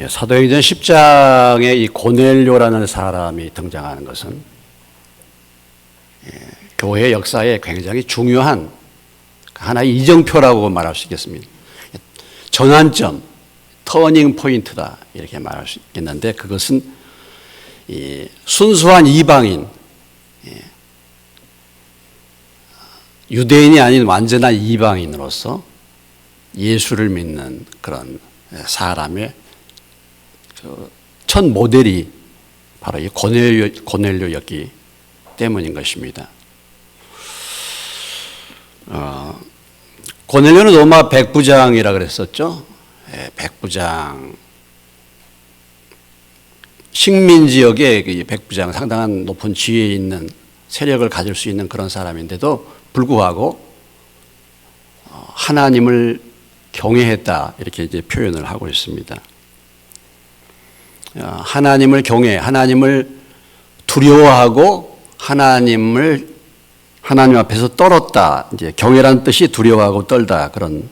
사도행전 10장에 이 고넬료라는 사람이 등장하는 것은 교회 역사에 굉장히 중요한 하나의 이정표라고 말할 수 있겠습니다. 전환점, 터닝 포인트다 이렇게 말할 수 있겠는데, 그것은 이 순수한 이방인, 유대인이 아닌 완전한 이방인으로서 예수를 믿는 그런 사람의 첫 모델이 바로 이 고넬료였기 때문인 것입니다. 고넬료는 로마 백부장이라 그랬었죠. 백부장, 식민 지역의 백부장, 상당한 높은 지위에 있는 세력을 가질 수 있는 그런 사람인데도 불구하고 하나님을 경외했다 이렇게 이제 표현을 하고 있습니다. 하나님을 경외, 하나님을 두려워하고 하나님 앞에서 떨었다. 이제 경외라는 뜻이 두려워하고 떨다 그런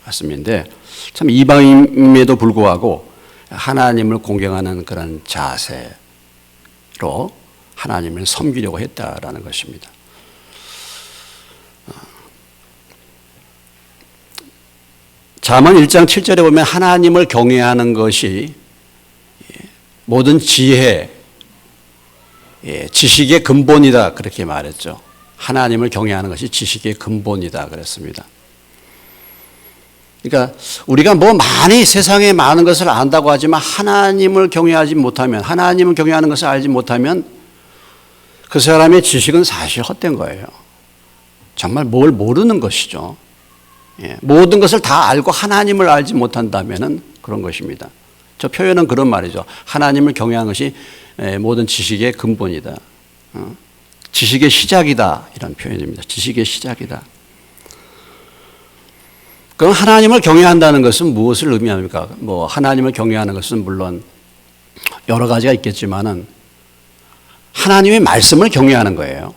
말씀인데, 참 이방인임에도 불구하고 하나님을 공경하는 그런 자세로 하나님을 섬기려고 했다라는 것입니다. 잠언 1장 7절에 보면 하나님을 경외하는 것이 모든 지혜, 지식의 근본이다 그렇게 말했죠. 하나님을 경외하는 것이 지식의 근본이다 그랬습니다. 그러니까 우리가 뭐 많이 세상에 많은 것을 안다고 하지만 하나님을 경외하지 못하면, 하나님을 경외하는 것을 알지 못하면 그 사람의 지식은 사실 헛된 거예요. 정말 뭘 모르는 것이죠. 모든 것을 다 알고 하나님을 알지 못한다면은 그런 것입니다. 저 표현은 그런 말이죠. 하나님을 경외하는 것이 모든 지식의 근본이다. 지식의 시작이다. 이런 표현입니다. 지식의 시작이다. 그럼 하나님을 경외한다는 것은 무엇을 의미합니까? 하나님을 경외하는 것은 물론 여러 가지가 있겠지만은 하나님의 말씀을 경외하는 거예요.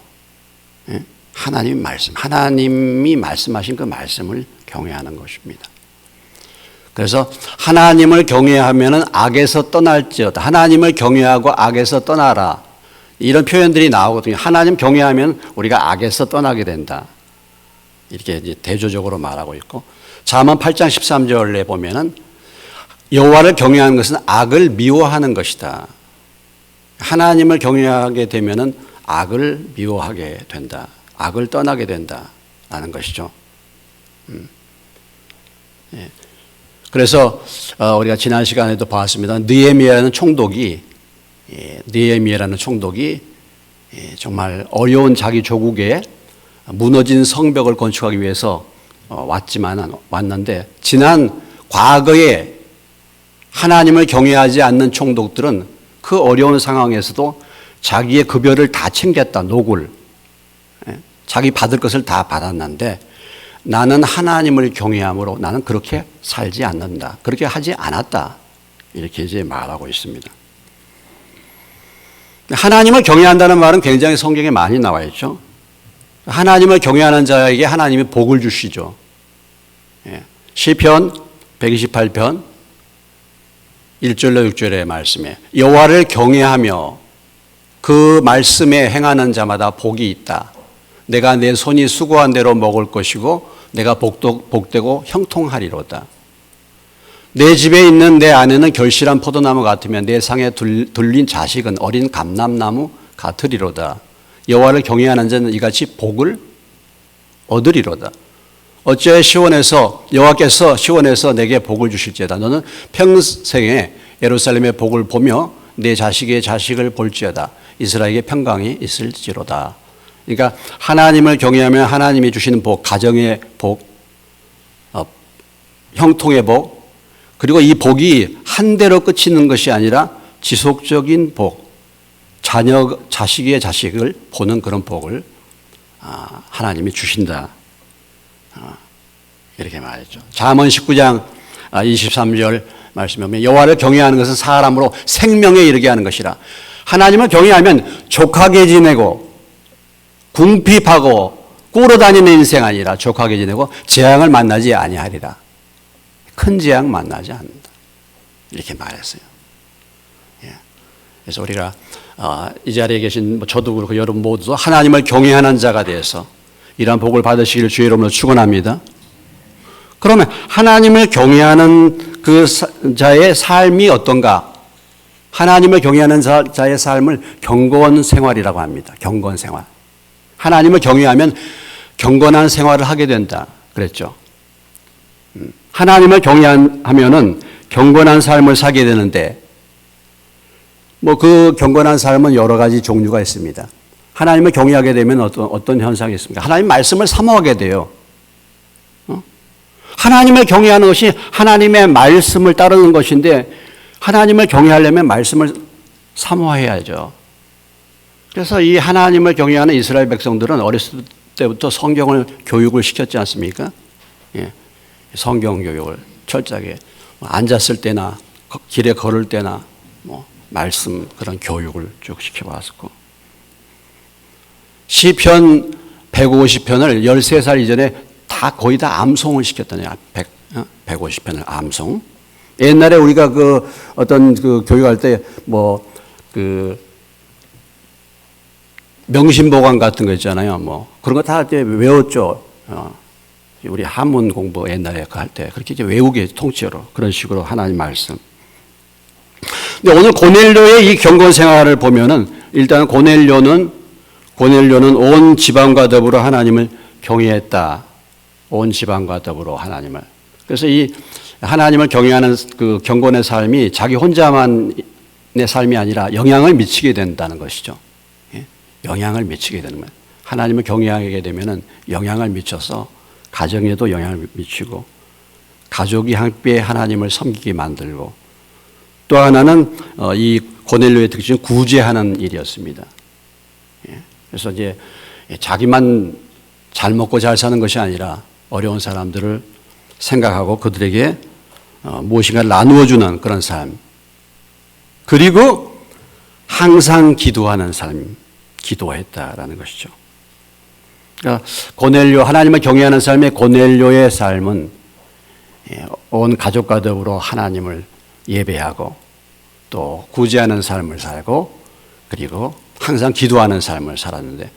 하나님의 말씀, 하나님이 말씀하신 그 말씀을 경외하는 것입니다. 그래서 하나님을 경외하면은 악에서 떠날지어다. 하나님을 경외하고 악에서 떠나라. 이런 표현들이 나오거든요. 하나님 경외하면 우리가 악에서 떠나게 된다. 이렇게 이제 대조적으로 말하고 있고, 잠언 8장 13절에 보면은 여호와를 경외하는 것은 악을 미워하는 것이다. 하나님을 경외하게 되면은 악을 미워하게 된다. 악을 떠나게 된다라는 것이죠. 그래서 우리가 지난 시간에도 봤습니다. 느헤미야라는 총독이 정말 어려운 자기 조국에 무너진 성벽을 건축하기 위해서 왔는데, 지난 과거에 하나님을 경외하지 않는 총독들은 그 어려운 상황에서도 자기의 급여를 다 챙겼다. 노굴, 자기 받을 것을 다 받았는데, 나는 하나님을 경외함으로 나는 그렇게 살지 않는다. 그렇게 하지 않았다. 이렇게 이제 말하고 있습니다. 하나님을 경외한다는 말은 굉장히 성경에 많이 나와 있죠. 하나님을 경외하는 자에게 하나님이 복을 주시죠. 시편 128편 1절로 6절의 말씀에 여호와를 경외하며 그 말씀에 행하는 자마다 복이 있다. 내가 내 손이 수고한 대로 먹을 것이고 내가 복되고 형통하리로다. 내 집에 있는 내 아내는 결실한 포도나무 같으며 내 상에 둘린 자식은 어린 감람나무 같으리로다. 여호와를 경외하는 자는 이같이 복을 얻으리로다. 어찌하여 여호와께서 시온에서 내게 복을 주실지어다. 너는 평생에 예루살렘의 복을 보며 내 자식의 자식을 볼지어다. 이스라엘에게 평강이 있을지로다. 그러니까 하나님을 경외하면 하나님이 주시는 복, 가정의 복, 형통의 복, 그리고 이 복이 한 대로 그치는 것이 아니라 지속적인 복, 자식의 자식을 보는 그런 복을 하나님이 주신다. 이렇게 말했죠. 잠언 19장 23절 말씀에 보면 여호와를 경외하는 것은 사람으로 생명에 이르게 하는 것이라. 하나님을 경외하면 족하게 지내고 궁핍하고 꿇어다니는 인생 아니라 족하게 지내고 재앙을 만나지 아니하리라. 큰 재앙 만나지 않는다. 이렇게 말했어요. 예. 그래서 우리가 이 자리에 계신 저도 그렇고 여러분 모두도 하나님을 경외하는 자가 되어서 이러한 복을 받으시기를 주의 이름으로 축원합니다. 그러면 하나님을 경외하는 그 자의 삶이 어떤가? 하나님을 경외하는 자의 삶을 경건 생활이라고 합니다. 경건 생활. 하나님을 경외하면 경건한 생활을 하게 된다 그랬죠. 하나님을 경외하면은 경건한 삶을 살게 되는데 뭐 그 경건한 삶은 여러 가지 종류가 있습니다. 하나님을 경외하게 되면 어떤 현상이 있습니까? 하나님 말씀을 사모하게 돼요. 하나님을 경외하는 것이 하나님의 말씀을 따르는 것인데 하나님을 경외하려면 말씀을 사모해야죠. 그래서 이 하나님을 경외하는 이스라엘 백성들은 어렸을 때부터 성경을 교육을 시켰지 않습니까? 예. 성경 교육을 철저하게 앉았을 때나 길에 걸을 때나 뭐 말씀 그런 교육을 쭉 시켜왔었고 시편 150편을 13살 이전에 거의 다 암송을 시켰다네요. 150편을 암송. 옛날에 우리가 그 어떤 그 교육할 때 뭐 그 명심보감 같은 거 있잖아요. 뭐 그런 거 다 외웠죠. 우리 한문 공부 옛날에 할 때 그렇게 이제 외우게 통째로 그런 식으로 하나님 말씀. 근데 오늘 고넬료의 이 경건 생활을 보면은 일단 고넬료는 온 지방과 더불어 하나님을 경외했다. 온 지방과 더불어 하나님을. 그래서 이 하나님을 경외하는 그 경건의 삶이 자기 혼자만의 삶이 아니라 영향을 미치게 된다는 것이죠. 예? 영향을 미치게 되는 거예요. 하나님을 경외하게 되면은 영향을 미쳐서 가정에도 영향을 미치고 가족이 함께 하나님을 섬기게 만들고 또 하나는 이 고넬료의 특징은 구제하는 일이었습니다. 예? 그래서 이제 자기만 잘 먹고 잘 사는 것이 아니라 어려운 사람들을 생각하고 그들에게 무엇인가를 나누어주는 그런 삶. 그리고 항상 기도하는 삶, 기도했다라는 것이죠. 그러니까 고넬료, 하나님을 경외하는 삶의 고넬료의 삶은 온 가족과 더불어 하나님을 예배하고 또 구제하는 삶을 살고 그리고 항상 기도하는 삶을 살았는데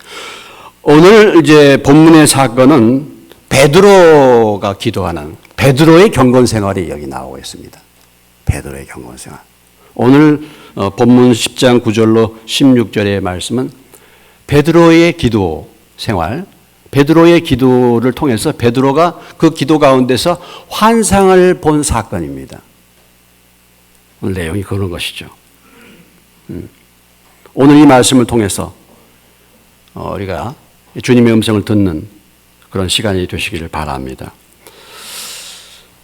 오늘 이제 본문의 사건은 베드로가 기도하는 베드로의 경건 생활이 여기 나오고 있습니다. 베드로의 경건 생활. 오늘 본문 10장 9절로 16절의 말씀은 베드로의 기도 생활, 베드로의 기도를 통해서 베드로가 그 기도 가운데서 환상을 본 사건입니다. 오늘 내용이 그런 것이죠. 오늘 이 말씀을 통해서 우리가 주님의 음성을 듣는 그런 시간이 되시기를 바랍니다.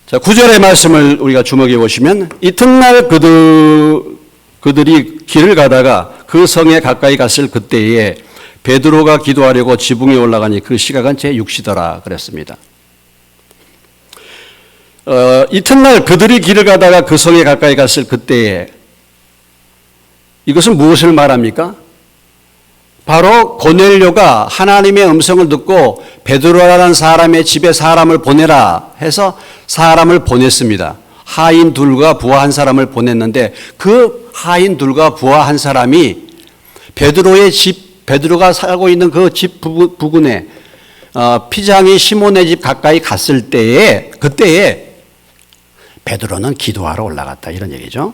자, 9절의 말씀을 우리가 주목해 보시면 이튿날 그들이 길을 가다가 그 성에 가까이 갔을 그때에 베드로가 기도하려고 지붕에 올라가니 그 시각은 제6시더라 그랬습니다. 이튿날 그들이 길을 가다가 그 성에 가까이 갔을 그때에 이것은 무엇을 말합니까? 바로 고넬료가 하나님의 음성을 듣고 베드로라는 사람의 집에 사람을 보내라 해서 사람을 보냈습니다. 하인 둘과 부하 한 사람을 보냈는데 그 하인 둘과 부하 한 사람이 베드로의 집, 베드로가 살고 있는 그 집 부근에 피장이 시몬의 집 가까이 갔을 때에 그때에 베드로는 기도하러 올라갔다 이런 얘기죠.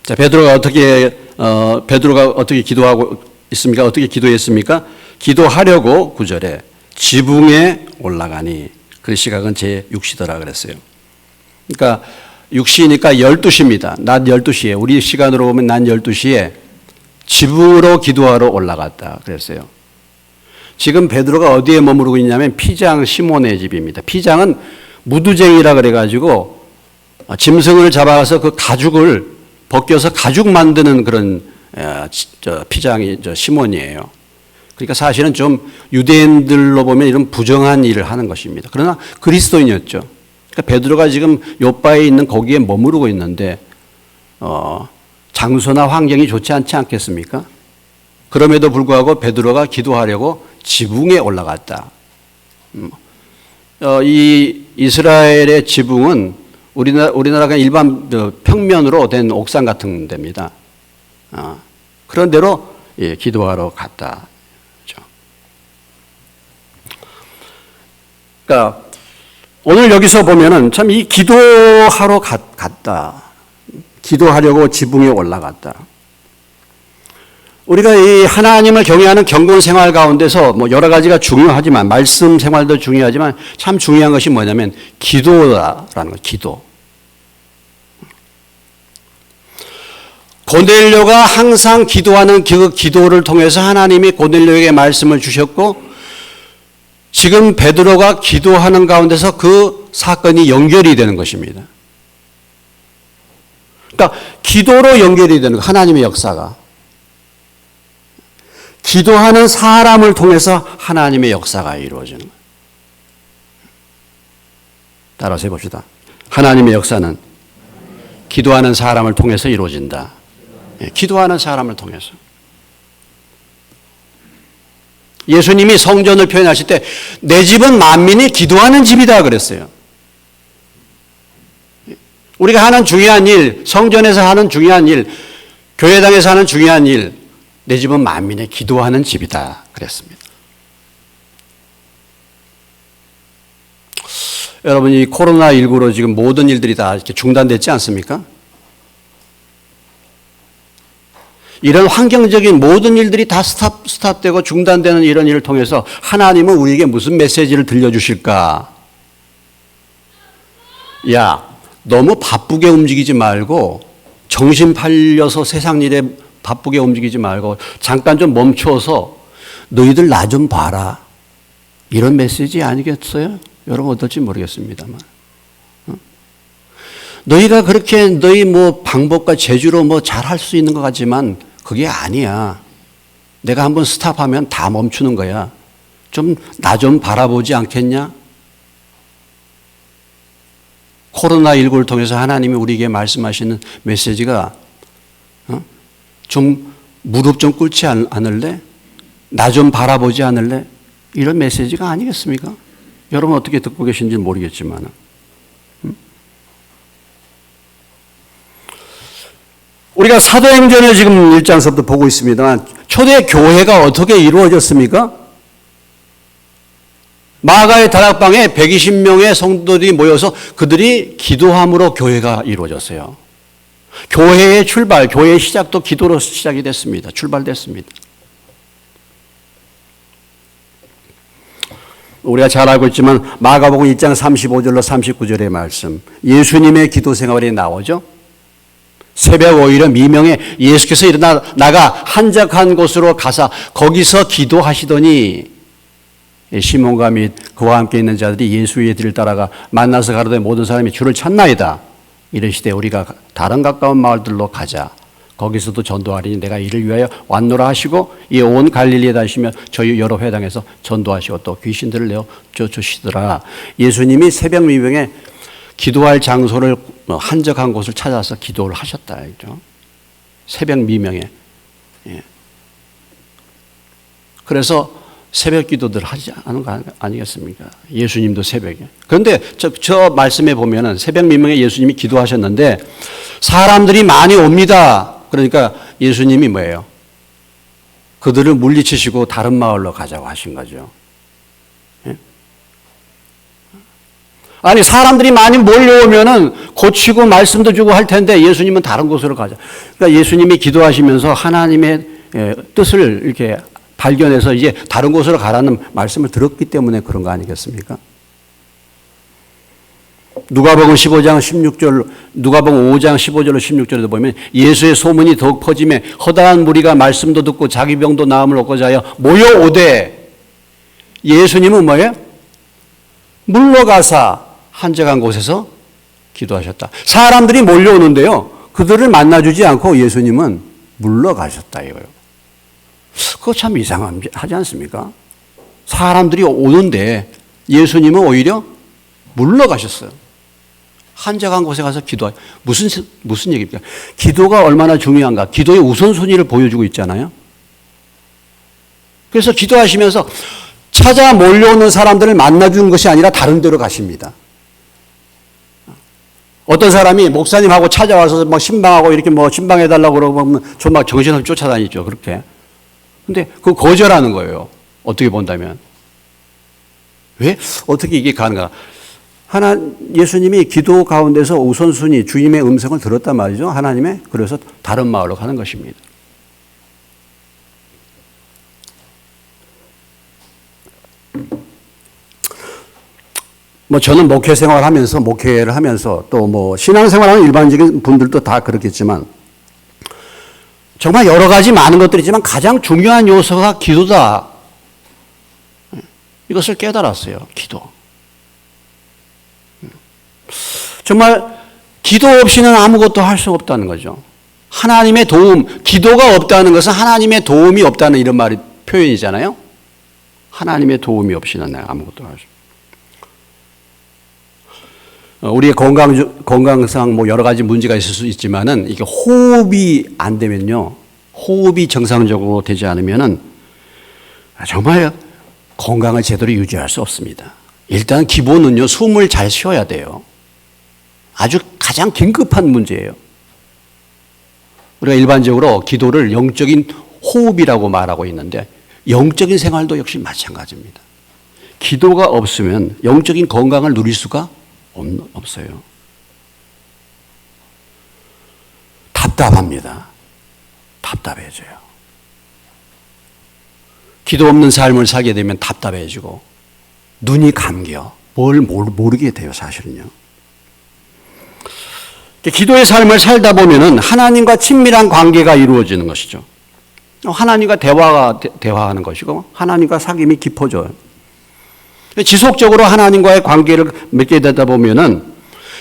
자, 베드로가 어떻게 기도하고 있습니까? 어떻게 기도했습니까? 기도하려고 9절에 지붕에 올라가니 그 시각은 제6시더라 그랬어요. 그러니까 6시니까 12시입니다. 낮 12시에 우리 시간으로 보면 낮 12시에 지붕으로 기도하러 올라갔다 그랬어요. 지금 베드로가 어디에 머무르고 있냐면 피장 시몬의 집입니다. 피장은 무두쟁이라 그래가지고 짐승을 잡아가서 그 가죽을 벗겨서 가죽 만드는 그런 피장이 시몬이에요. 그러니까 사실은 좀 유대인들로 보면 이런 부정한 일을 하는 것입니다. 그러나 그리스도인이었죠. 그러니까 베드로가 지금 요바에 있는 거기에 머무르고 있는데 장소나 환경이 좋지 않지 않겠습니까? 그럼에도 불구하고 베드로가 기도하려고 지붕에 올라갔다. 이 이스라엘의 지붕은 우리나라가 일반 평면으로 된 옥상 같은 데입니다. 그런 데로 기도하러 갔다. 그렇죠? 그러니까 오늘 여기서 보면은 참 이 기도하러 갔다. 기도하려고 지붕에 올라갔다. 우리가 이 하나님을 경외하는 경건 생활 가운데서 뭐 여러 가지가 중요하지만, 말씀 생활도 중요하지만 참 중요한 것이 뭐냐면 기도라는 거, 기도. 고넬료가 항상 기도하는 그 기도를 통해서 하나님이 고넬료에게 말씀을 주셨고, 지금 베드로가 기도하는 가운데서 그 사건이 연결이 되는 것입니다. 그러니까 기도로 연결이 되는 거, 하나님의 역사가. 기도하는 사람을 통해서 하나님의 역사가 이루어지는 거예요. 따라서 해봅시다. 하나님의 역사는 기도하는 사람을 통해서 이루어진다. 기도하는 사람을 통해서. 예수님이 성전을 표현하실 때 내 집은 만민이 기도하는 집이다 그랬어요. 우리가 하는 중요한 일, 성전에서 하는 중요한 일, 교회당에서 하는 중요한 일, 내 집은 만민의 기도하는 집이다 그랬습니다. 여러분, 이 코로나19로 지금 모든 일들이 다 이렇게 중단됐지 않습니까? 이런 환경적인 모든 일들이 다 스탑되고 중단되는 이런 일을 통해서 하나님은 우리에게 무슨 메시지를 들려주실까? 야, 너무 바쁘게 움직이지 말고, 정신 팔려서 세상 일에 바쁘게 움직이지 말고 잠깐 좀 멈춰서 너희들 나 좀 봐라. 이런 메시지 아니겠어요? 여러분 어떨지 모르겠습니다만. 너희가 그렇게 너희 뭐 방법과 재주로 뭐 잘할 수 있는 것 같지만 그게 아니야. 내가 한번 스탑하면 다 멈추는 거야. 좀 나 좀 바라보지 않겠냐? 코로나19를 통해서 하나님이 우리에게 말씀하시는 메시지가 좀 무릎 좀 꿇지 않을래? 나 좀 바라보지 않을래? 이런 메시지가 아니겠습니까? 여러분 어떻게 듣고 계신지 모르겠지만. 우리가 사도행전을 지금 1장서부터 보고 있습니다만 초대 교회가 어떻게 이루어졌습니까? 마가의 다락방에 120명의 성도들이 모여서 그들이 기도함으로 교회가 이루어졌어요. 교회의 출발, 교회의 시작도 기도로 시작이 됐습니다. 출발됐습니다. 우리가 잘 알고 있지만 마가복음 1장 35절로 39절의 말씀, 예수님의 기도 생활이 나오죠. 새벽 5일에 미명에 예수께서 일어나 나가 한적한 곳으로 가사 거기서 기도하시더니 시몬과 및 그와 함께 있는 자들이 예수의 뒤를 따라가 만나서 가로되 모든 사람이 주를 찾나이다. 이르시되 우리가 다른 가까운 마을들로 가자. 거기서도 전도하리니 내가 이를 위하여 왔노라 하시고 이 온 갈릴리에 다니시며 저희 여러 회당에서 전도하시고 또 귀신들을 내어 쫓으시더라. 예수님이 새벽 미명에 기도할 장소를 한적한 곳을 찾아서 기도를 하셨다. 그렇죠? 새벽 미명에. 예. 그래서 새벽 기도들 하지 않은 거 아니겠습니까? 예수님도 새벽에. 그런데 저 말씀에 보면은 새벽 미명에 예수님이 기도하셨는데 사람들이 많이 옵니다. 그러니까 예수님이 뭐예요? 그들을 물리치시고 다른 마을로 가자고 하신 거죠. 예? 아니 사람들이 많이 몰려오면은 고치고 말씀도 주고 할 텐데 예수님은 다른 곳으로 가자. 그러니까 예수님이 기도하시면서 하나님의 뜻을 이렇게 발견해서 이제 다른 곳으로 가라는 말씀을 들었기 때문에 그런 거 아니겠습니까? 누가복음 15장 16절, 누가복음 5장 15절로 16절에도 보면 예수의 소문이 더욱 퍼짐에 허다한 무리가 말씀도 듣고 자기 병도 나음을 얻고자 하여 모여오되 예수님은 뭐예요? 물러가사 한적한 곳에서 기도하셨다. 사람들이 몰려오는데요. 그들을 만나주지 않고 예수님은 물러가셨다 이거예요. 그거 참 이상하지 않습니까? 사람들이 오는데 예수님은 오히려 물러가셨어요. 한적한 곳에 가서 기도하. 무슨 얘기입니까? 기도가 얼마나 중요한가? 기도의 우선순위를 보여주고 있잖아요. 그래서 기도하시면서 찾아 몰려오는 사람들을 만나주는 것이 아니라 다른 데로 가십니다. 어떤 사람이 목사님하고 찾아와서 막 신방하고 이렇게 뭐 신방해달라고 그러면 저 막 정신없이 쫓아다니죠. 그렇게. 근데 그거 거절하는 거예요. 어떻게 본다면. 왜? 어떻게 이게 가능가? 예수님이 기도 가운데서 우선순위 주님의 음성을 들었단 말이죠. 하나님의. 그래서 다른 마을로 가는 것입니다. 뭐 저는 목회를 하면서 또 뭐 신앙생활하는 일반적인 분들도 다 그렇겠지만 정말 여러 가지 많은 것들이 있지만 가장 중요한 요소가 기도다. 이것을 깨달았어요. 기도. 정말 기도 없이는 아무것도 할 수 없다는 거죠. 하나님의 도움, 기도가 없다는 것은 하나님의 도움이 없다는 이런 말이 표현이잖아요. 하나님의 도움이 없이는 내가 아무것도 할 수 없다. 우리의 건강상 뭐 여러 가지 문제가 있을 수 있지만은 이게 호흡이 안 되면요. 호흡이 정상적으로 되지 않으면은 정말 건강을 제대로 유지할 수 없습니다. 일단 기본은요. 숨을 잘 쉬어야 돼요. 아주 가장 긴급한 문제예요. 우리가 일반적으로 기도를 영적인 호흡이라고 말하고 있는데 영적인 생활도 역시 마찬가지입니다. 기도가 없으면 영적인 건강을 누릴 수가 없어요. 답답합니다. 답답해져요. 기도 없는 삶을 살게 되면 답답해지고 눈이 감겨 뭘 모르게 돼요. 사실은요. 기도의 삶을 살다 보면은 하나님과 친밀한 관계가 이루어지는 것이죠. 하나님과 대화하는 것이고 하나님과 사귐이 깊어져요. 지속적으로 하나님과의 관계를 맺게 되다 보면은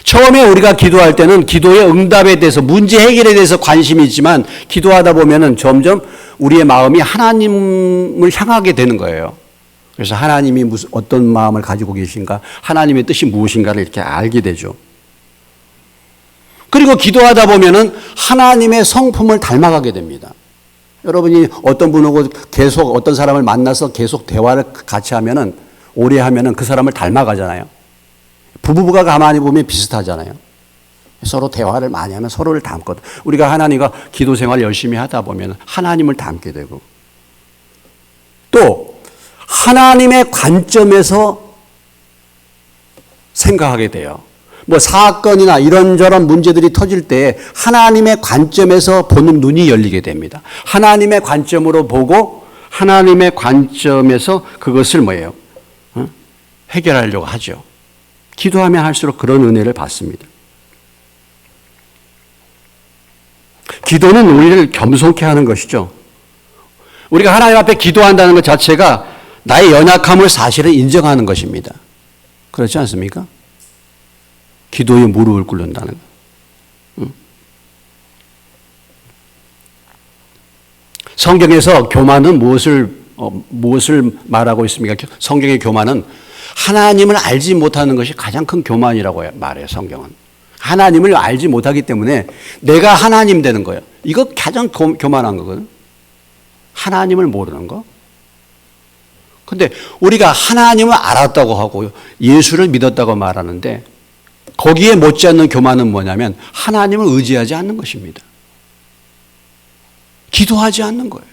처음에 우리가 기도할 때는 기도의 응답에 대해서 문제 해결에 대해서 관심이 있지만 기도하다 보면은 점점 우리의 마음이 하나님을 향하게 되는 거예요. 그래서 하나님이 어떤 마음을 가지고 계신가, 하나님의 뜻이 무엇인가를 이렇게 알게 되죠. 그리고 기도하다 보면은 하나님의 성품을 닮아가게 됩니다. 여러분이 어떤 분하고 계속 어떤 사람을 만나서 계속 대화를 같이 하면은 오래 하면은 그 사람을 닮아가잖아요. 부부가 가만히 보면 비슷하잖아요. 서로 대화를 많이 하면 서로를 닮거든. 우리가 하나님과 기도 생활 열심히 하다 보면 하나님을 닮게 되고 또 하나님의 관점에서 생각하게 돼요. 뭐 사건이나 이런저런 문제들이 터질 때 하나님의 관점에서 보는 눈이 열리게 됩니다. 하나님의 관점으로 보고 하나님의 관점에서 그것을 뭐예요? 해결하려고 하죠. 기도하면 할수록 그런 은혜를 받습니다. 기도는 우리를 겸손케 하는 것이죠. 우리가 하나님 앞에 기도한다는 것 자체가 나의 연약함을 사실은 인정하는 것입니다. 그렇지 않습니까? 기도에 무릎을 꿇는다는 것. 성경에서 교만은 무엇을 말하고 있습니까? 성경의 교만은 하나님을 알지 못하는 것이 가장 큰 교만이라고 말해요. 성경은. 하나님을 알지 못하기 때문에 내가 하나님 되는 거예요. 이거 가장 교만한 거거든. 하나님을 모르는 거. 근데 우리가 하나님을 알았다고 하고 예수를 믿었다고 말하는데 거기에 못지않는 교만은 뭐냐면 하나님을 의지하지 않는 것입니다. 기도하지 않는 거예요.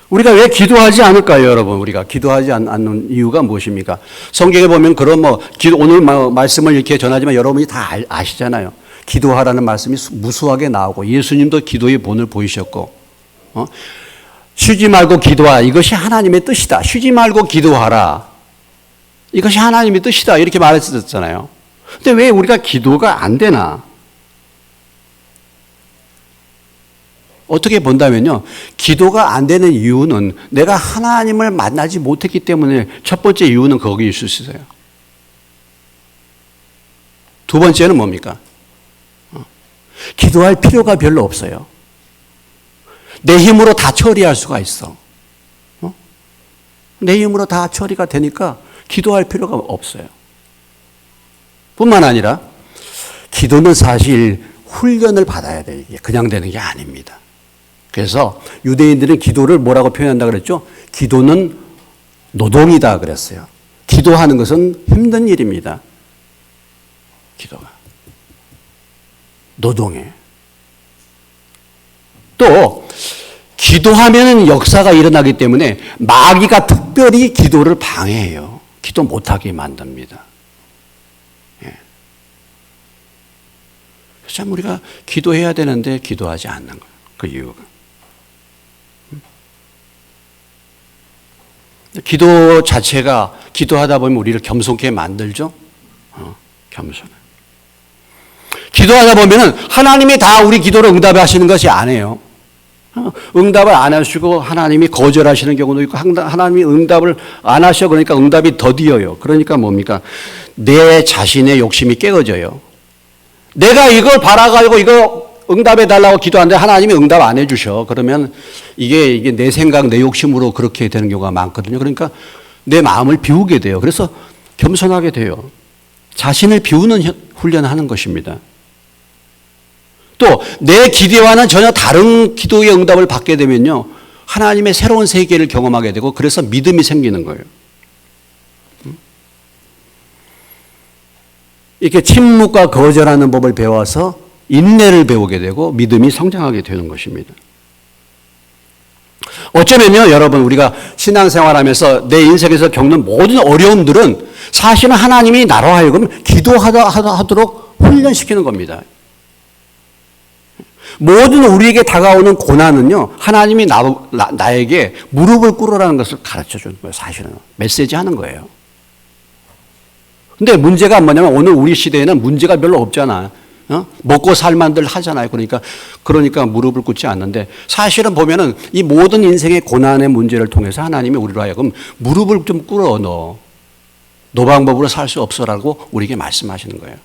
우리가 왜 기도하지 않을까요, 여러분? 우리가 기도하지 않는 이유가 무엇입니까? 성경에 보면 그런 오늘 말씀을 이렇게 전하지만 여러분이 다 아시잖아요. 기도하라는 말씀이 무수하게 나오고 예수님도 기도의 본을 보이셨고, 쉬지 말고 기도하라. 이것이 하나님의 뜻이다. 쉬지 말고 기도하라. 이것이 하나님의 뜻이다. 이렇게 말했었잖아요. 근데 왜 우리가 기도가 안 되나? 어떻게 본다면요. 기도가 안 되는 이유는 내가 하나님을 만나지 못했기 때문에 첫 번째 이유는 거기에 있을 수 있어요. 두 번째는 뭡니까? 기도할 필요가 별로 없어요. 내 힘으로 다 처리할 수가 있어. 내 힘으로 다 처리가 되니까 기도할 필요가 없어요. 뿐만 아니라 기도는 사실 훈련을 받아야 돼요. 이게 그냥 되는 게 아닙니다. 그래서 유대인들은 기도를 뭐라고 표현한다 그랬죠? 기도는 노동이다 그랬어요. 기도하는 것은 힘든 일입니다. 기도가. 노동해. 또 기도하면 역사가 일어나기 때문에 마귀가 특별히 기도를 방해해요. 기도 못하게 만듭니다. 예. 참 우리가 기도해야 되는데 기도하지 않는 거예요. 그 이유가. 기도 자체가 기도하다 보면 우리를 겸손케 만들죠. 겸손해. 기도하다 보면은 하나님이 다 우리 기도를 응답하시는 것이 아니에요. 응답을 안 하시고 하나님이 거절하시는 경우도 있고 하나님이 응답을 안 하셔 그러니까 응답이 더디어요. 그러니까 뭡니까? 내 자신의 욕심이 깨어져요. 내가 이걸 바라가지고 이거 응답해 달라고 기도하는데 하나님이 응답 안 해주셔. 그러면 이게 내 생각, 내 욕심으로 그렇게 되는 경우가 많거든요. 그러니까 내 마음을 비우게 돼요. 그래서 겸손하게 돼요. 자신을 비우는 훈련하는 것입니다. 또 내 기대와는 전혀 다른 기도의 응답을 받게 되면요. 하나님의 새로운 세계를 경험하게 되고 그래서 믿음이 생기는 거예요. 이렇게 침묵과 거절하는 법을 배워서 인내를 배우게 되고 믿음이 성장하게 되는 것입니다. 어쩌면요, 여러분, 우리가 신앙생활하면서 내 인생에서 겪는 모든 어려움들은 사실은 하나님이 나로 하여금 기도하도록 훈련시키는 겁니다. 모든 우리에게 다가오는 고난은요, 하나님이 나에게 무릎을 꿇으라는 것을 가르쳐 주는 거예요, 사실은. 메시지 하는 거예요. 근데 문제가 뭐냐면 오늘 우리 시대에는 문제가 별로 없잖아요. 먹고 살만들 하잖아요. 그러니까 무릎을 꿇지 않는데 사실은 보면은 이 모든 인생의 고난의 문제를 통해서 하나님이 우리로 하여금 무릎을 좀 꿇어 넣어. 너 방법으로 살 수 없어라고 우리에게 말씀하시는 거예요.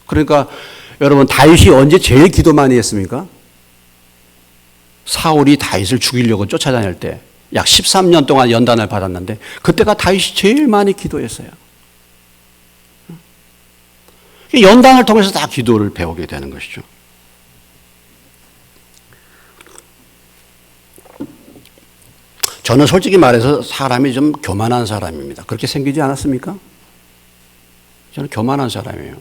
그러니까 여러분 다윗이 언제 제일 기도 많이 했습니까? 사울이 다윗을 죽이려고 쫓아다닐 때 약 13년 동안 연단을 받았는데 그때가 다윗이 제일 많이 기도했어요. 연단을 통해서 다 기도를 배우게 되는 것이죠. 저는 솔직히 말해서 사람이 좀 교만한 사람입니다. 그렇게 생기지 않았습니까? 저는 교만한 사람이에요.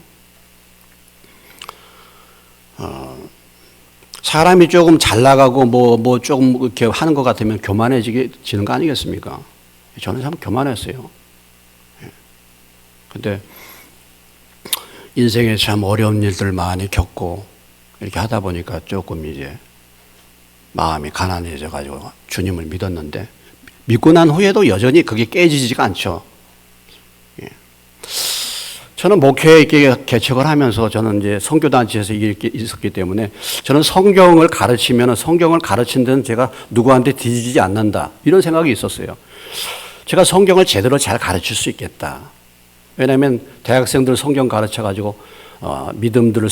사람이 조금 잘 나가고 뭐 조금 이렇게 하는 것 같으면 교만해지는 거 아니겠습니까? 저는 참 교만했어요. 근데 인생에 참 어려운 일들 많이 겪고 이렇게 하다 보니까 조금 이제 마음이 가난해져 가지고 주님을 믿었는데 믿고 난 후에도 여전히 그게 깨지지가 않죠. 저는 목회에 이렇게 개척을 하면서 저는 이제 선교단체에서 이렇게 있었기 때문에 저는 성경을 가르치면 성경을 가르친 데는 제가 누구한테 뒤지지 않는다. 이런 생각이 있었어요. 제가 성경을 제대로 잘 가르칠 수 있겠다. 왜냐하면 대학생들 성경 가르쳐가지고 믿음으로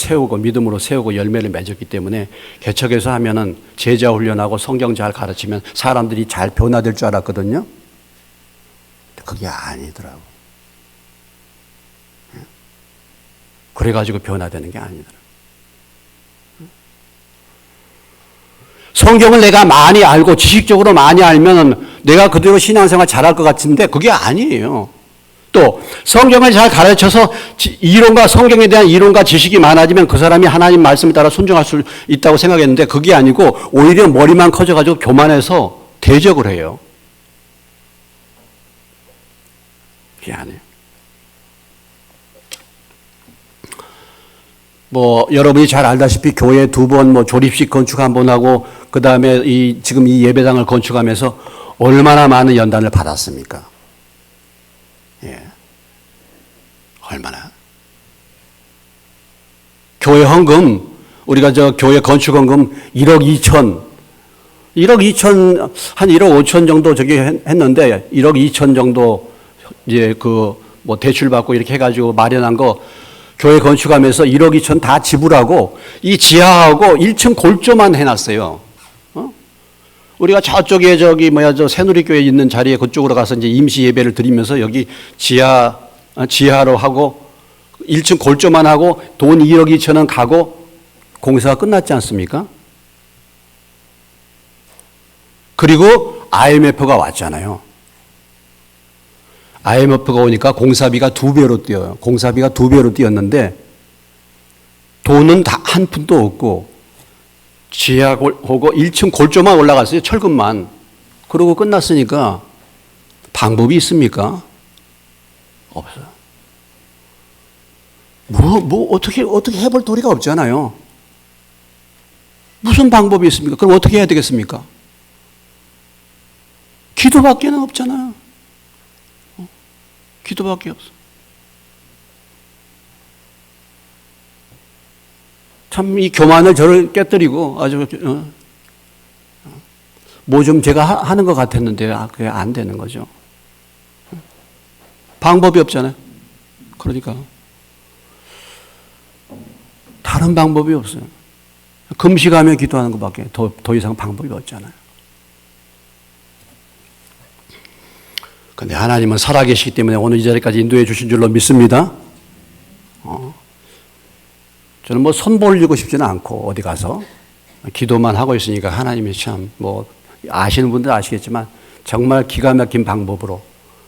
세우고 열매를 맺었기 때문에 개척에서 하면은 제자 훈련하고 성경 잘 가르치면 사람들이 잘 변화될 줄 알았거든요. 그게 아니더라고. 그래가지고 변화되는 게 아니더라고. 성경을 내가 많이 알고 지식적으로 많이 알면 내가 그대로 신앙생활 잘할 것 같은데 그게 아니에요. 또 성경을 잘 가르쳐서 이론과 성경에 대한 이론과 지식이 많아지면 그 사람이 하나님 말씀에 따라 순종할 수 있다고 생각했는데 그게 아니고 오히려 머리만 커져가지고 교만해서 대적을 해요. 그게 아니에요. 여러분이 잘 알다시피 교회 2번 조립식 건축 1번 하고 그 다음에 지금 이 예배당을 건축하면서 얼마나 많은 연단을 받았습니까? 예. 얼마나? 교회 헌금, 우리가 교회 건축 헌금 1억 2천, 한 1억 5천 정도 했는데 1억 2천 정도 이제 대출 받고 이렇게 해가지고 마련한 거 교회 건축하면서 1억 2천 다 지불하고 이 지하하고 1층 골조만 해놨어요. 우리가 저쪽에 새누리교회 있는 자리에 그쪽으로 가서 이제 임시 예배를 드리면서 여기 지하로 하고 1층 골조만 하고 돈 1억 2천원 가고 공사가 끝났지 않습니까? 그리고 IMF가 왔잖아요. IMF가 오니까 공사비가 2배로 뛰어요. 공사비가 2배로 뛰었는데 돈은 다 한 푼도 없고 지하고 1층 골조만 올라갔어요. 철근만. 그러고 끝났으니까 방법이 있습니까? 없어요. 어떻게 해볼 도리가 없잖아요. 무슨 방법이 있습니까? 그럼 어떻게 해야 되겠습니까? 기도밖에는 없잖아요. 기도밖에 없어. 참 이 교만을 저를 깨뜨리고 아주 뭐 좀 제가 하는 것 같았는데 그게 안 되는 거죠. 방법이 없잖아요. 그러니까 다른 방법이 없어요. 금식하며 기도하는 것밖에 더 이상 방법이 없잖아요. 그런데 하나님은 살아계시기 때문에 오늘 이 자리까지 인도해 주신 줄로 믿습니다. 저는 뭐 손 벌리고 싶지는 않고 어디 가서 기도만 하고 있으니까 하나님이 참 뭐 아시는 분들 아시겠지만 정말 기가 막힌 방법으로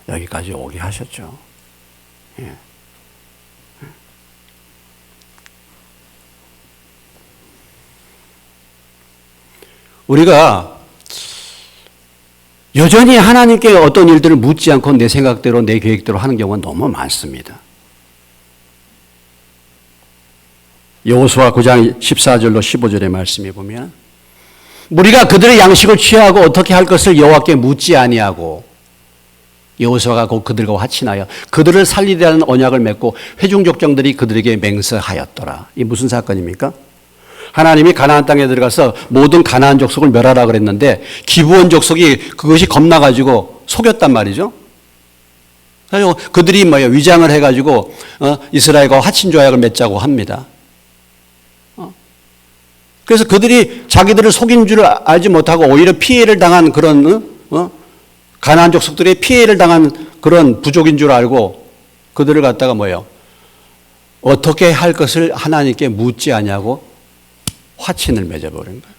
여기까지 오게 하셨죠. 예. 우리가 여전히 하나님께 어떤 일들을 묻지 않고 내 생각대로 내 계획대로 하는 경우가 너무 많습니다. 여호수아 9장 14절로 15절의 말씀에 보면 우리가 그들의 양식을 취하고 어떻게 할 것을 여호와께 묻지 아니하고 여호수아가 곧 그들과 화친하여 그들을 살리려는 언약을 맺고 회중 족장들이 그들에게 맹세하였더라. 이 무슨 사건입니까? 하나님이 가나안 땅에 들어가서 모든 가나안 족속을 멸하라 그랬는데 기브온 족속이 그것이 겁나가지고 속였단 말이죠. 그래서 그들이 위장을 해가지고 이스라엘과 화친 조약을 맺자고 합니다. 그래서 그들이 자기들을 속인 줄 알지 못하고 오히려 피해를 당한 그런 가나안 족속들의 피해를 당한 그런 부족인 줄 알고 그들을 갖다가 어떻게 할 것을 하나님께 묻지 아니하고 화친을 맺어버린 거예요.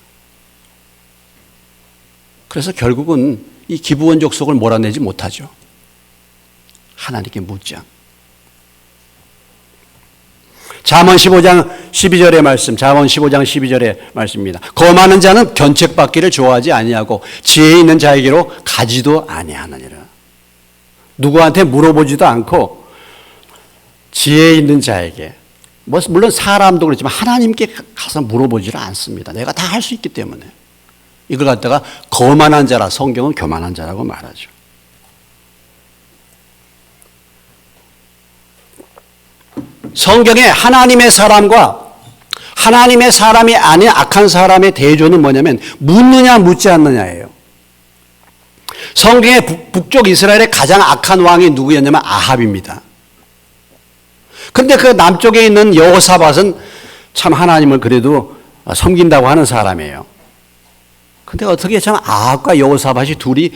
그래서 결국은 이 기브온 족속을 몰아내지 못하죠. 하나님께 묻지 않고. 잠언 15장 12절의 말씀, 잠언 15장 12절의 말씀입니다. 거만한 자는 견책받기를 좋아하지 아니하고 지혜 있는 자에게로 가지도 아니하느니라. 누구한테 물어보지도 않고 지혜 있는 자에게, 물론 사람도 그렇지만 하나님께 가서 물어보지를 않습니다. 내가 다 할 수 있기 때문에. 이걸 갖다가 거만한 자라, 성경은 교만한 자라고 말하죠. 성경에 하나님의 사람과 하나님의 사람이 아닌 악한 사람의 대조는 뭐냐면 묻느냐 묻지 않느냐예요. 성경의 북쪽 이스라엘의 가장 악한 왕이 누구였냐면 아합입니다. 그런데 그 남쪽에 있는 여호사밧은 참 하나님을 그래도 섬긴다고 하는 사람이에요. 근데 어떻게 참 아합과 여호사밧이 둘이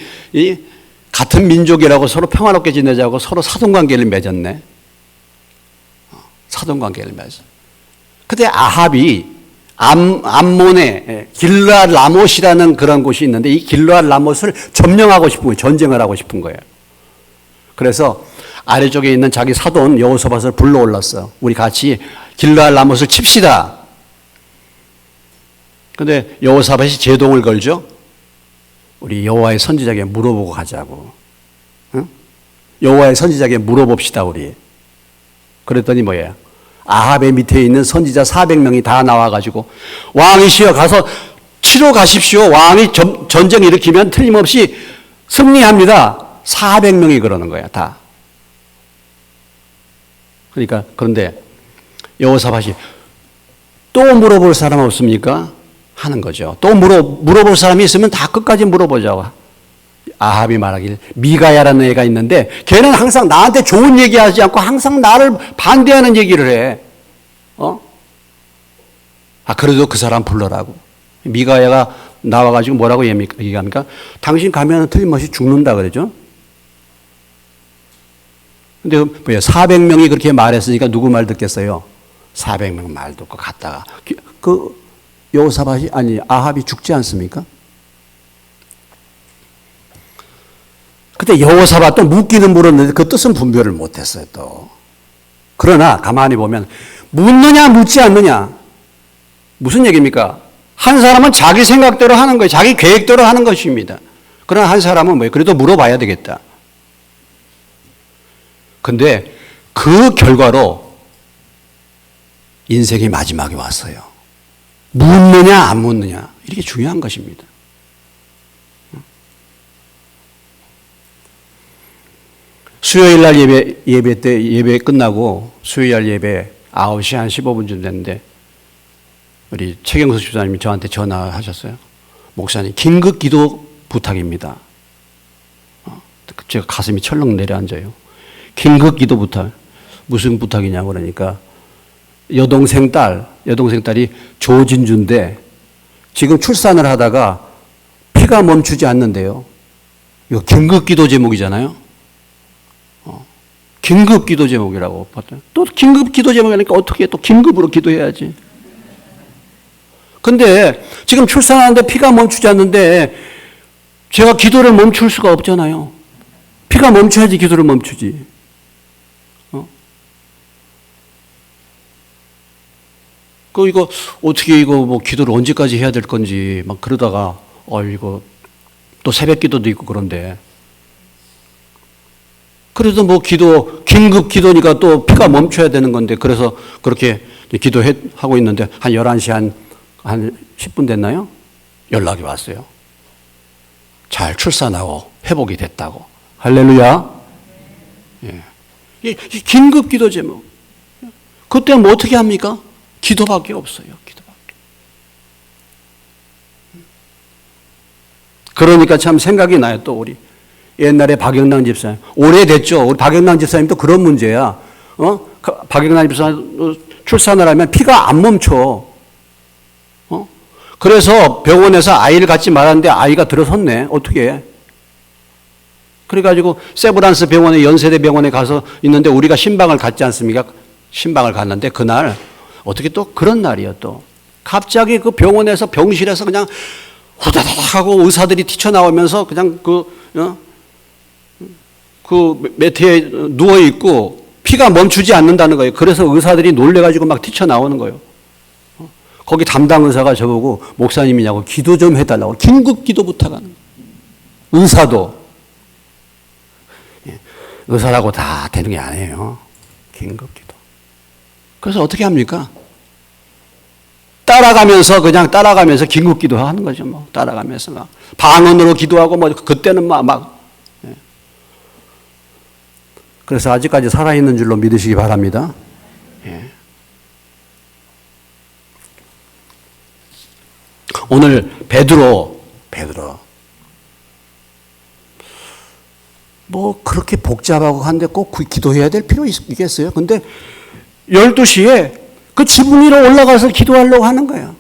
같은 민족이라고 서로 평화롭게 지내자고 서로 사돈관계를 맺었네. 사돈관계를 맺었어. 근데 아합이 암몬의 길르앗 라못이라는 그런 곳이 있는데 이 길르앗 라못을 점령하고 싶은 거예요. 전쟁을 하고 싶은 거예요. 그래서 아래쪽에 있는 자기 사돈 여호사밧을 불러올랐어. 우리 같이 길르앗 라못을 칩시다. 근데 여호사밧이 제동을 걸죠. 우리 여호와의 선지자에게 물어보고 가자고. 응? 여호와의 선지자에게 물어봅시다 우리. 그랬더니 뭐예요? 아합의 밑에 있는 선지자 400명이 다 나와가지고 왕이시여 가서 치러 가십시오. 왕이 전쟁 일으키면 틀림없이 승리합니다. 400명이 그러는 거야 다. 그러니까 그런데 여호사밧이 또 물어볼 사람 없습니까? 하는 거죠. 또 물어볼 사람이 있으면 다 끝까지 물어보자고. 아합이 말하길 미가야라는 애가 있는데 걔는 항상 나한테 좋은 얘기하지 않고 항상 나를 반대하는 얘기를 해. 그래도 그 사람 불러라고. 미가야가 나와가지고 뭐라고 얘기합니까? 당신 가면 틀림없이 죽는다 그러죠. 근데 400명이 그렇게 말했으니까 누구 말 듣겠어요? 400명 말 듣고 갔다가 아합이 죽지 않습니까? 그때 여호사밧도 묻기는 물었는데 그 뜻은 분별을 못했어요 또. 그러나 가만히 보면 묻느냐 묻지 않느냐 무슨 얘기입니까? 한 사람은 자기 생각대로 하는 거예요. 자기 계획대로 하는 것입니다. 그러나 한 사람은 뭐예요? 그래도 물어봐야 되겠다. 근데 그 결과로 인생의 마지막이 왔어요. 묻느냐 안 묻느냐 이렇게 중요한 것입니다. 수요일 날 예배 때 예배 끝나고 수요일 날 예배 9시 한 15분쯤 됐는데 우리 최경수 집사님이 저한테 전화하셨어요. 목사님 긴급 기도 부탁입니다. 제가 가슴이 철렁 내려앉아요. 긴급 기도 부탁. 무슨 부탁이냐고 그러니까 여동생 딸이 조진주인데 지금 출산을 하다가 피가 멈추지 않는데요. 이거 긴급 기도 제목이잖아요. 긴급 기도 제목이라고 봤더니 또 긴급 기도 제목이니까 어떻게 또 긴급으로 기도해야지. 근데 지금 출산하는데 피가 멈추지 않는데 제가 기도를 멈출 수가 없잖아요. 피가 멈춰야지 기도를 멈추지. 이거 어떻게 이거 뭐 기도를 언제까지 해야 될 건지 막 그러다가 이거 또 새벽 기도도 있고 그런데 그래도 뭐 긴급 기도니까 또 피가 멈춰야 되는 건데 그래서 그렇게 기도하고 있는데 한 11시 한 10분 됐나요? 연락이 왔어요. 잘 출산하고 회복이 됐다고. 할렐루야. 예. 이 긴급 기도 제목. 그때 뭐 어떻게 합니까? 기도밖에 없어요. 기도밖에. 그러니까 참 생각이 나요. 또 우리 옛날에 박영랑 집사님. 오래됐죠. 우리 박영랑 집사님도 그런 문제야. 박영랑 집사님 출산을 하면 피가 안 멈춰. 그래서 병원에서 아이를 갖지 말았는데 아이가 들어섰네. 어떻게 해? 그래가지고 세브란스 병원에 연세대 병원에 가서 있는데 우리가 신방을 갔지 않습니까? 신방을 갔는데 그날 어떻게 또 그런 날이야 또. 갑자기 그 병원에서 병실에서 그냥 후다다닥 하고 의사들이 튀쳐나오면서 그냥 그 매트에 누워있고 피가 멈추지 않는다는 거예요. 그래서 의사들이 놀래가지고 막 튀쳐나오는 거예요. 거기 담당 의사가 저보고 목사님이냐고 기도 좀 해달라고 긴급 기도 부탁하는 거예요. 의사도. 의사라고 다 되는 게 아니에요. 긴급 기도. 그래서 어떻게 합니까? 그냥 따라가면서 긴급 기도 하는 거죠. 뭐 따라가면서 막 방언으로 기도하고 뭐 그때는 막. 그래서 아직까지 살아있는 줄로 믿으시기 바랍니다. 예. 오늘 베드로 뭐 그렇게 복잡하고 한데 꼭 기도해야 될 필요 있겠어요? 근데 12시에 그 지붕 위로 올라가서 기도하려고 하는 거예요.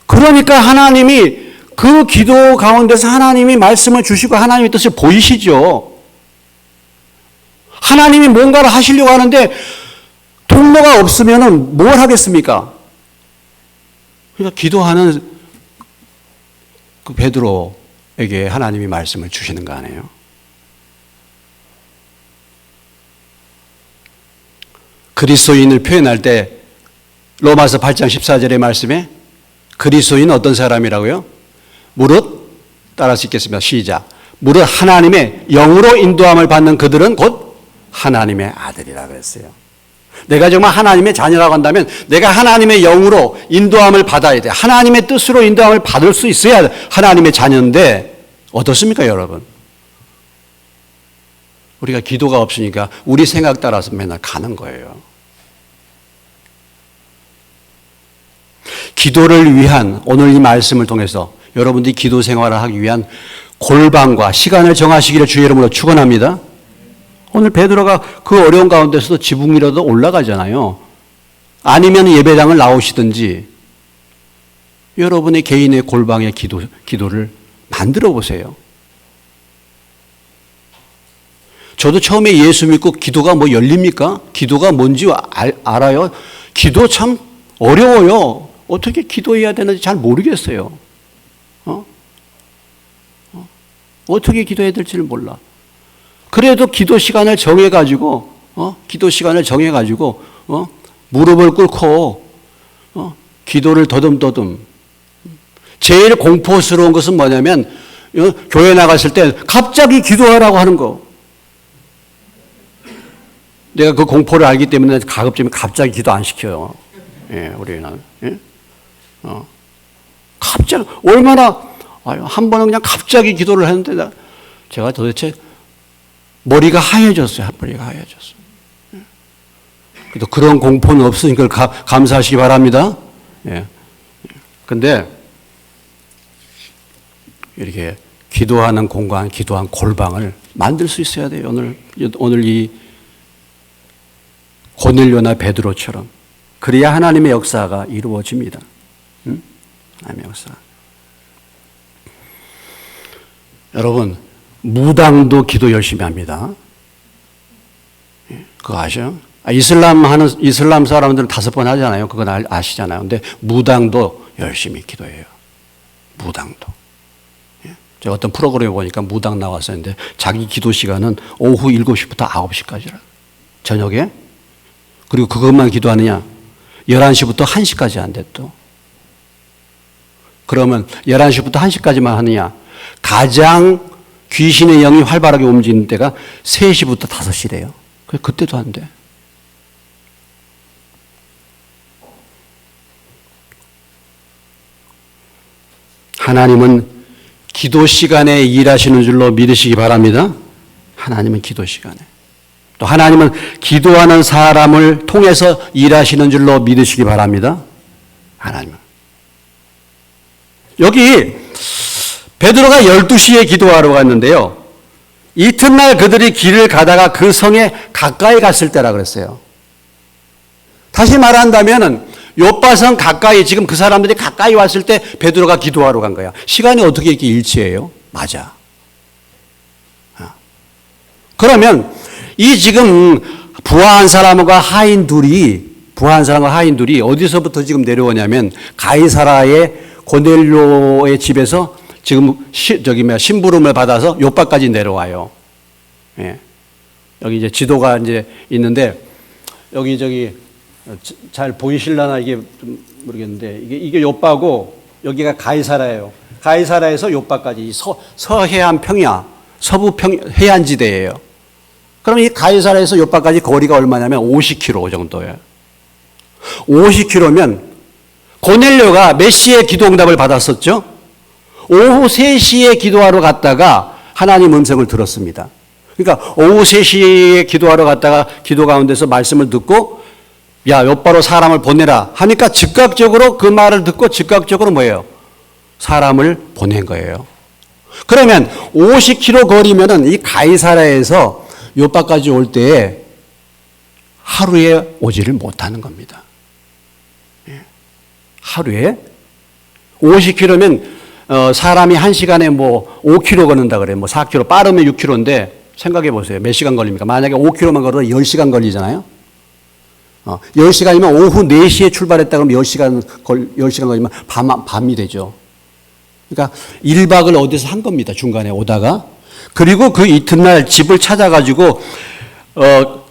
그러니까 하나님이 그 기도 가운데서 하나님이 말씀을 주시고 하나님의 뜻을 보이시죠. 하나님이 뭔가를 하시려고 하는데 통로가 없으면 뭘 하겠습니까? 그러니까 기도하는 그 베드로에게 하나님이 말씀을 주시는 거 아니에요? 그리스도인을 표현할 때 로마서 8장 14절의 말씀에 그리스도인은 어떤 사람이라고요? 무릇 따라서 읽겠습니다. 시작. 무릇 하나님의 영으로 인도함을 받는 그들은 곧 하나님의 아들이라고 했어요. 내가 정말 하나님의 자녀라고 한다면 내가 하나님의 영으로 인도함을 받아야 돼. 하나님의 뜻으로 인도함을 받을 수 있어야 하나님의 자녀인데 어떻습니까, 여러분? 우리가 기도가 없으니까 우리 생각 따라서 맨날 가는 거예요. 기도를 위한 오늘 이 말씀을 통해서 여러분들이 기도 생활을 하기 위한 골방과 시간을 정하시기를 주의 이름으로 축원합니다. 오늘 베드로가 그 어려운 가운데서도 지붕 위로도 올라가잖아요. 아니면 예배당을 나오시든지 여러분의 개인의 골방의 기도를 만들어 보세요. 저도 처음에 예수 믿고 기도가 뭐 열립니까? 기도가 뭔지 알아요? 기도 참 어려워요. 어떻게 기도해야 되는지 잘 모르겠어요. 어떻게 기도해야 될지를 몰라. 그래도 기도 시간을 정해가지고, 무릎을 꿇고, 기도를 더듬더듬. 제일 공포스러운 것은 뭐냐면, 교회 나갔을 때 갑자기 기도하라고 하는 거. 내가 그 공포를 알기 때문에 가급적이면 갑자기 기도 안 시켜요. 예, 우리는. 예? 갑자기, 한 번은 그냥 갑자기 기도를 했는데, 제가 도대체 머리가 하얘졌어요. 머리가 하얘졌어요. 그래도 그런 공포는 없으니까 감사하시기 바랍니다. 예. 근데, 이렇게 기도하는 공간, 기도한 골방을 만들 수 있어야 돼요. 오늘 이 고넬료나 베드로처럼. 그래야 하나님의 역사가 이루어집니다. 하나님의 역사. 여러분, 무당도 기도 열심히 합니다. 그거 아셔? 이슬람 사람들은 5번 하잖아요. 그건 아시잖아요. 근데 무당도 열심히 기도해요. 무당도. 제가 어떤 프로그램에 보니까 무당 나왔었는데 자기 기도 시간은 오후 7시부터 9시까지라. 저녁에. 그리고 그것만 기도하느냐? 11시부터 1시까지 한대 또. 그러면 11시부터 1시까지만 하느냐? 가장 귀신의 영이 활발하게 움직이는 때가 3시부터 5시래요. 그때도 한대. 하나님은 기도 시간에 일하시는 줄로 믿으시기 바랍니다. 하나님은 기도 시간에. 또 하나님은 기도하는 사람을 통해서 일하시는 줄로 믿으시기 바랍니다. 하나님은. 여기 베드로가 12시에 기도하러 갔는데요. 이튿날 그들이 길을 가다가 그 성에 가까이 갔을 때라 그랬어요. 다시 말한다면 요빠성 가까이, 지금 그 사람들이 가까이 왔을 때 베드로가 기도하러 간 거야. 시간이 어떻게 이렇게 일치해요? 맞아. 그러면 이 지금 부하한 사람과 하인 둘이 어디서부터 지금 내려오냐면 가이사라의 고넬료의 집에서 지금 심부름을 받아서 요빠까지 내려와요. 예. 여기 이제 지도가 이제 있는데 여기 잘 보이실라나 이게 좀 모르겠는데 이게 요빠고 여기가 가이사라예요. 가이사라에서 요빠까지 서해안 평야, 서부 해안지대예요. 그럼 이 가이사라에서 요빠까지 거리가 얼마냐면 50km 정도예요. 50km면 고넬료가 몇 시에 기도응답을 받았었죠? 오후 3시에 기도하러 갔다가 하나님 음성을 들었습니다. 그러니까 오후 3시에 기도하러 갔다가 기도 가운데서 말씀을 듣고 야, 요빠로 사람을 보내라 하니까 즉각적으로 그 말을 듣고 즉각적으로 뭐예요? 사람을 보낸 거예요. 그러면 50km 거리면은 이 가이사라에서 요빠까지 올 때에 하루에 오지를 못하는 겁니다. 하루에 50km면 사람이 1시간에 뭐 5km 걷는다 그래요. 뭐 4km, 빠르면 6km인데 생각해 보세요. 몇 시간 걸립니까? 만약에 5km만 걸어도 10시간 걸리잖아요. 10시간이면 오후 4시에 출발했다 그러면 10시간 걸리면 밤이 되죠. 그러니까 1박을 어디서 한 겁니다. 중간에 오다가. 그리고 그 이튿날 집을 찾아가지고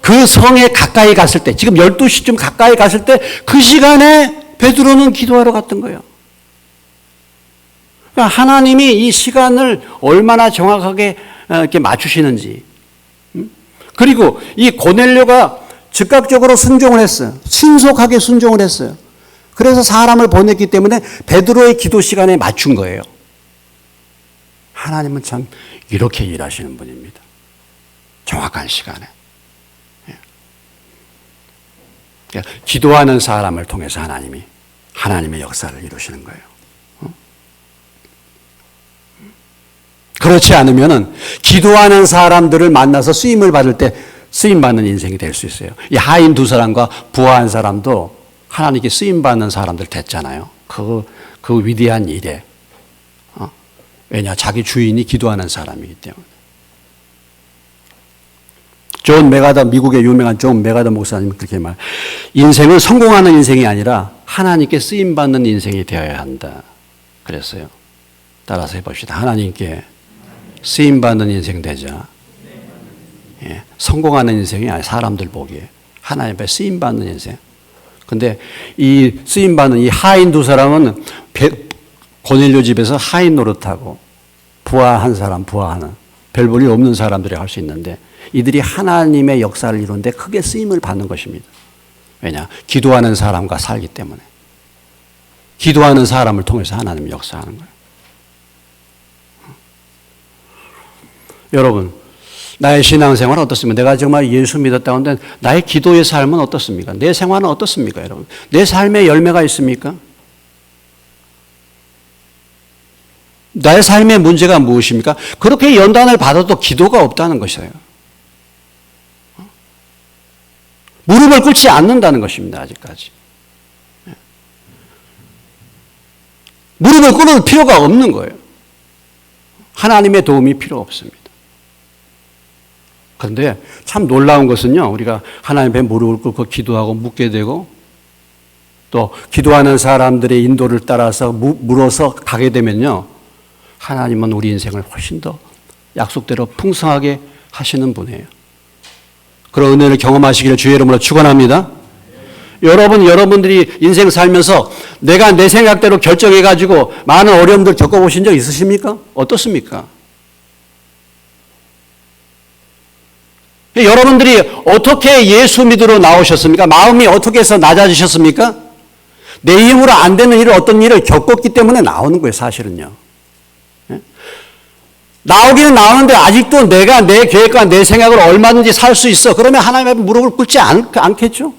그 성에 가까이 갔을 때, 지금 12시쯤 가까이 갔을 때 그 시간에 베드로는 기도하러 갔던 거예요. 그러니까 하나님이 이 시간을 얼마나 정확하게 이렇게 맞추시는지. 그리고 이 고넬료가 즉각적으로 순종을 했어요. 신속하게 순종을 했어요. 그래서 사람을 보냈기 때문에 베드로의 기도 시간에 맞춘 거예요. 하나님은 참 이렇게 일하시는 분입니다. 정확한 시간에. 기도하는 사람을 통해서 하나님의 역사를 이루시는 거예요. 그렇지 않으면은 기도하는 사람들을 만나서 쓰임을 받을 때 쓰임받는 인생이 될 수 있어요. 이 하인 2사람과 부하한 사람도 하나님께 쓰임받는 사람들 됐잖아요. 그 위대한 일에. 왜냐? 자기 주인이 기도하는 사람이기 때문에. 미국의 유명한 존 메가더 목사님은 그렇게 인생은 성공하는 인생이 아니라 하나님께 쓰임받는 인생이 되어야 한다. 그랬어요. 따라서 해봅시다. 하나님께 쓰임받는 인생 되자. 예, 성공하는 인생이 아니라 사람들 보기에 하나님 앞에 쓰임받는 인생. 근데 이 쓰임받는 이 하인 두 사람은 고넬료 집에서 하인 노릇하고 부하한 사람, 부하하는 별 볼일 없는 사람들이 할 수 있는데 이들이 하나님의 역사를 이루는데 크게 쓰임을 받는 것입니다. 왜냐? 기도하는 사람과 살기 때문에. 기도하는 사람을 통해서 하나님이 역사하는 거예요. 여러분, 나의 신앙생활은 어떻습니까? 내가 정말 예수 믿었다고 하는데 나의 기도의 삶은 어떻습니까? 내 생활은 어떻습니까, 여러분? 내 삶에 열매가 있습니까? 나의 삶의 문제가 무엇입니까? 그렇게 연단을 받아도 기도가 없다는 것이에요. 무릎을 꿇지 않는다는 것입니다, 아직까지. 무릎을 꿇을 필요가 없는 거예요. 하나님의 도움이 필요 없습니다. 그런데 참 놀라운 것은요, 우리가 하나님 앞에 무릎을 꿇고 기도하고 묻게 되고 또 기도하는 사람들의 인도를 따라서 물어서 가게 되면요, 하나님은 우리 인생을 훨씬 더 약속대로 풍성하게 하시는 분이에요. 그런 은혜를 경험하시기를 주의 이름으로 축원합니다. 여러분들이 인생 살면서 내가 내 생각대로 결정해가지고 많은 어려움들 겪어보신 적 있으십니까? 어떻습니까? 여러분들이 어떻게 예수 믿으러 나오셨습니까? 마음이 어떻게 해서 낮아지셨습니까? 내 힘으로 안 되는 일을 어떤 일을 겪었기 때문에 나오는 거예요, 사실은요. 나오기는 나오는데 아직도 내가 내 계획과 내 생각으로 얼마든지 살 수 있어. 그러면 하나님 앞에 무릎을 꿇지 않겠죠?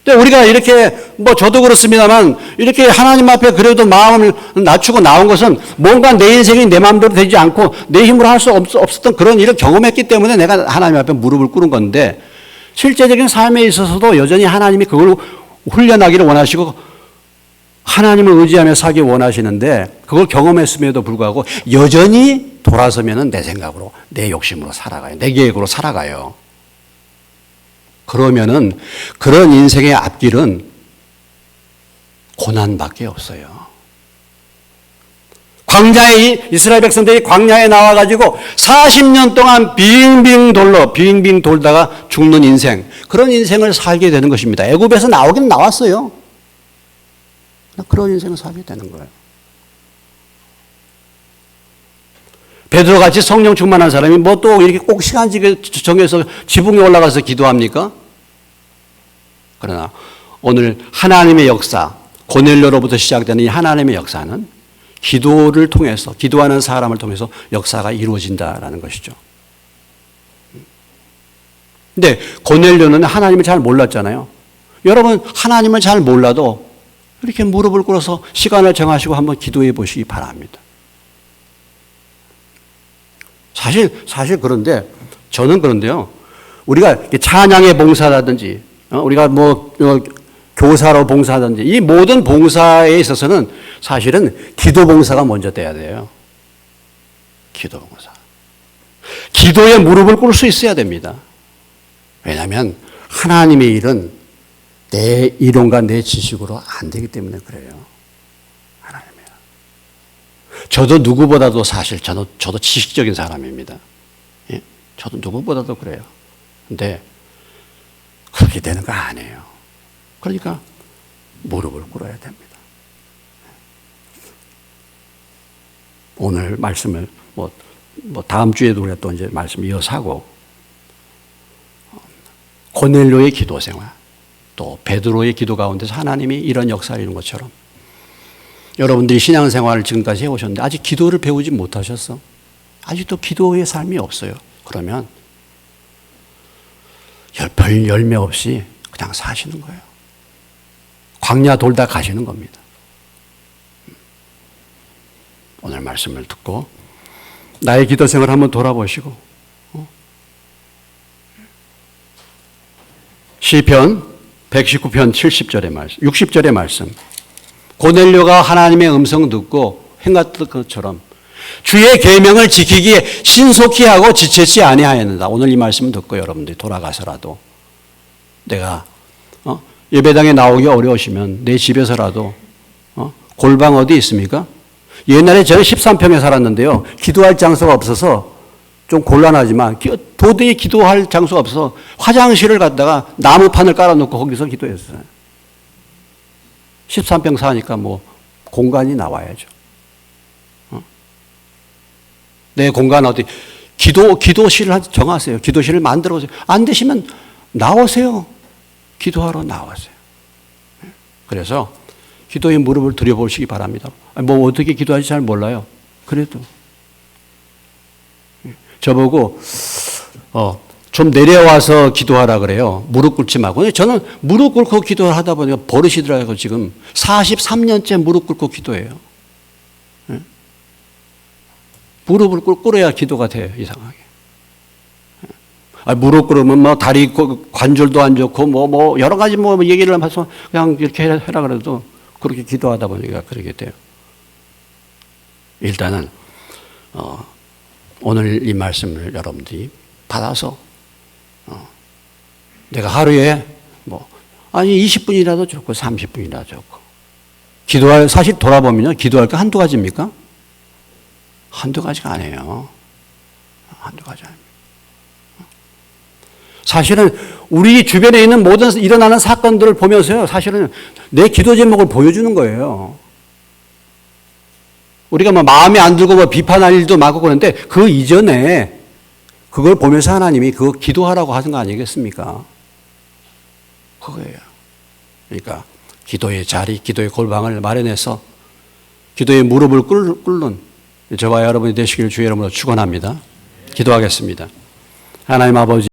근데 우리가 이렇게, 저도 그렇습니다만, 이렇게 하나님 앞에 그래도 마음을 낮추고 나온 것은 뭔가 내 인생이 내 마음대로 되지 않고 내 힘으로 할 수 없었던 그런 일을 경험했기 때문에 내가 하나님 앞에 무릎을 꿇은 건데, 실제적인 삶에 있어서도 여전히 하나님이 그걸 훈련하기를 원하시고, 하나님을 의지하며 살기 원하시는데, 그걸 경험했음에도 불구하고 여전히 돌아서면은 내 생각으로, 내 욕심으로 살아가요. 내 계획으로 살아가요. 그러면은 그런 인생의 앞길은 고난밖에 없어요. 광야에 이스라엘 백성들이 광야에 나와가지고 40년 동안 빙빙 돌다가 죽는 인생, 그런 인생을 살게 되는 것입니다. 애굽에서 나오긴 나왔어요. 그런 인생을 살게 되는 거예요. 베드로같이 성령 충만한 사람이 또 이렇게 꼭 시간지게 정해서 지붕에 올라가서 기도합니까? 그러나 오늘 하나님의 역사, 고넬료로부터 시작되는 이 하나님의 역사는 기도를 통해서, 기도하는 사람을 통해서 역사가 이루어진다라는 것이죠. 근데 고넬료는 하나님을 잘 몰랐잖아요. 여러분, 하나님을 잘 몰라도 이렇게 무릎을 꿇어서 시간을 정하시고 한번 기도해 보시기 바랍니다. 사실 그런데, 저는 그런데요, 우리가 찬양의 봉사라든지, 우리가 교사로 봉사하든지, 이 모든 봉사에 있어서는 사실은 기도 봉사가 먼저 돼야 돼요. 기도 봉사. 기도에 무릎을 꿇을 수 있어야 됩니다. 왜냐하면 하나님의 일은 내 이론과 내 지식으로 안 되기 때문에 그래요. 저도 누구보다도 사실 저도 지식적인 사람입니다. 예? 저도 누구보다도 그래요. 근데 그렇게 되는 거 아니에요. 그러니까 무릎을 꿇어야 됩니다. 오늘 말씀을 다음 주에도 우리가 또 이제 말씀 이어서 하고, 고넬료의 기도 생활, 또 베드로의 기도 가운데서 하나님이 이런 역사를 이룬 것처럼 여러분들이 신앙생활을 지금까지 해오셨는데 아직 기도를 배우지 못하셨어? 아직도 기도의 삶이 없어요. 그러면 별 열매 없이 그냥 사시는 거예요. 광야 돌다 가시는 겁니다. 오늘 말씀을 듣고 나의 기도 생활을 한번 돌아보시고, 시편 119편 70절의 말씀, 60절의 말씀, 고넬료가 하나님의 음성 듣고 행했던 것처럼 주의 계명을 지키기에 신속히 하고 지체치 아니하였느니라. 오늘 이 말씀을 듣고 여러분들이 돌아가서라도 내가 예배당에 나오기 어려우시면 내 집에서라도 골방 어디 있습니까? 옛날에 저는 13평에 살았는데요. 기도할 장소가 없어서 좀 곤란하지만 도저히 기도할 장소가 없어서 화장실을 갖다가 나무판을 깔아놓고 거기서 기도했어요. 13평 사니까 뭐 공간이 나와야죠. 내 공간 어디 기도실을 정하세요. 기도실을 만들어 보세요. 안 되시면 나오세요. 기도하러 나오세요. 그래서 기도의 무릎을 들여보시기 바랍니다. 뭐 어떻게 기도할지 잘 몰라요. 그래도 저보고 좀 내려와서 기도하라 그래요. 무릎 꿇지 말고. 근데 저는 무릎 꿇고 기도를 하다 보니까 버릇이더라고요. 지금 43년째 무릎 꿇고 기도해요. 무릎을 꿇어야 기도가 돼요. 이상하게. 무릎 꿇으면 뭐 다리 관절도 안 좋고 뭐 여러 가지 뭐 얘기를 하면서 그냥 이렇게 해라 그래도 그렇게 기도하다 보니까 그렇게 돼요. 일단은 오늘 이 말씀을 여러분들이 받아서 내가 하루에 20분이라도 좋고 30분이라도 좋고 사실 돌아보면요. 기도할 게 한두 가지입니까? 한두 가지가 아니에요. 한두 가지 아닙니다. 사실은 우리 주변에 있는 모든 일어나는 사건들을 보면서요. 사실은 내 기도 제목을 보여주는 거예요. 우리가 뭐 마음에 안 들고 뭐 비판할 일도 많고 그러는데 그 이전에 그걸 보면서 하나님이 그거 기도하라고 하신 거 아니겠습니까? 그거예요. 그러니까 기도의 자리, 기도의 골방을 마련해서 기도의 무릎을 꿇는 저와 여러분이 되시길 주의 이름으로 축원합니다. 기도하겠습니다. 하나님 아버지